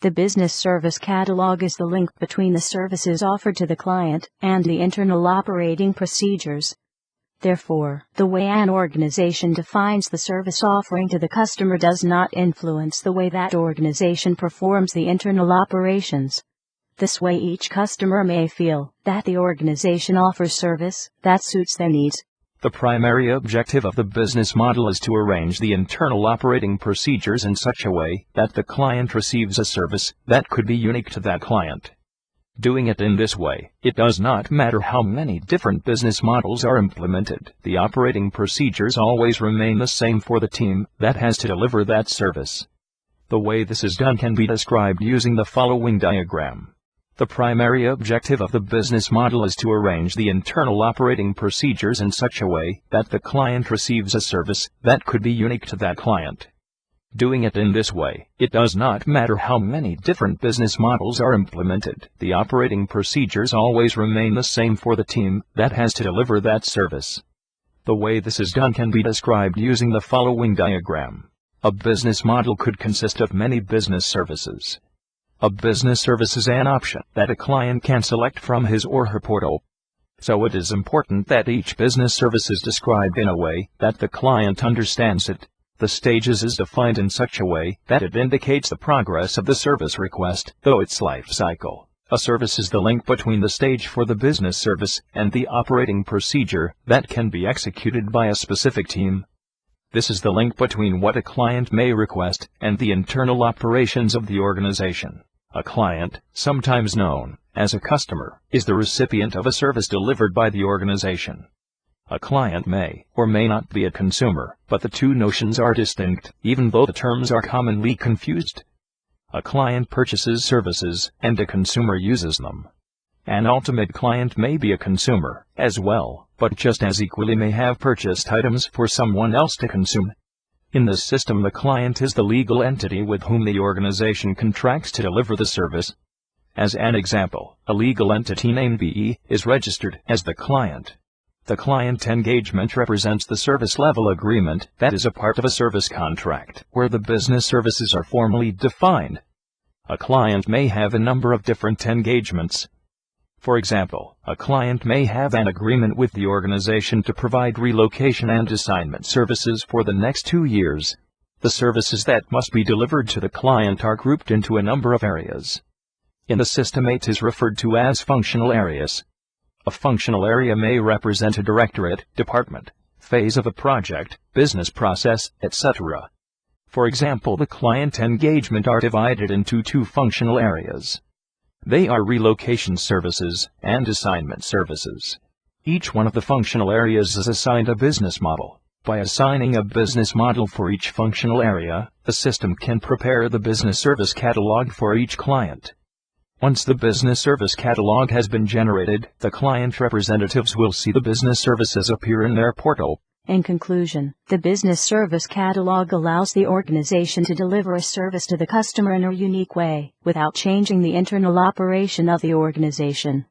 The business service catalog is the link between the services offered to the client and the internal operating procedures. Therefore, the way an organization defines the service offering to the customer does not influence the way that organization performs the internal operations. This way each customer may feel that the organization offers service that suits their needs. The primary objective of the business model is to arrange the internal operating procedures in such a way that the client receives a service that could be unique to that client. Doing it in this way, it does not matter how many different business models are implemented, the operating procedures always remain the same for the team that has to deliver that service. The way this is done can be described using the following diagram. The primary objective of the business model is to arrange the internal operating procedures in such a way that the client receives a service that could be unique to that client. Doing it in this way, it does not matter how many different business models are implemented, the operating procedures always remain the same for the team that has to deliver that service. The way this is done can be described using the following diagram. A business model could consist of many business services. A business service is an option that a client can select from his or her portal. So it is important that each business service is described in a way that the client understands it. The stages is defined in such a way that it indicates the progress of the service request, though its life cycle. A service is the link between the stage for the business service and the operating procedure that can be executed by a specific team. This is the link between what a client may request and the internal operations of the organization. A client, sometimes known as a customer, is the recipient of a service delivered by the organization. A client may or may not be a consumer, but the two notions are distinct, even though the terms are commonly confused. A client purchases services, and a consumer uses them. An ultimate client may be a consumer, as well, but just as equally may have purchased items for someone else to consume. In this system, the client is the legal entity with whom the organization contracts to deliver the service. As an example, a legal entity named BE is registered as the client. The client engagement represents the service level agreement that is a part of a service contract, where the business services are formally defined. A client may have a number of different engagements. For example, a client may have an agreement with the organization to provide relocation and assignment services for the next 2 years. The services that must be delivered to the client are grouped into a number of areas. In the system, it is referred to as functional areas. A functional area may represent a directorate, department, phase of a project, business process, etc. For example, the client engagement are divided into 2 functional areas. They are relocation services and assignment services. Each one of the functional areas is assigned a business model. By assigning a business model for each functional area, the system can prepare the business service catalog for each client. Once the business service catalog has been generated, the client representatives will see the business services appear in their portal. In conclusion, the business service catalog allows the organization to deliver a service to the customer in a unique way, without changing the internal operation of the organization.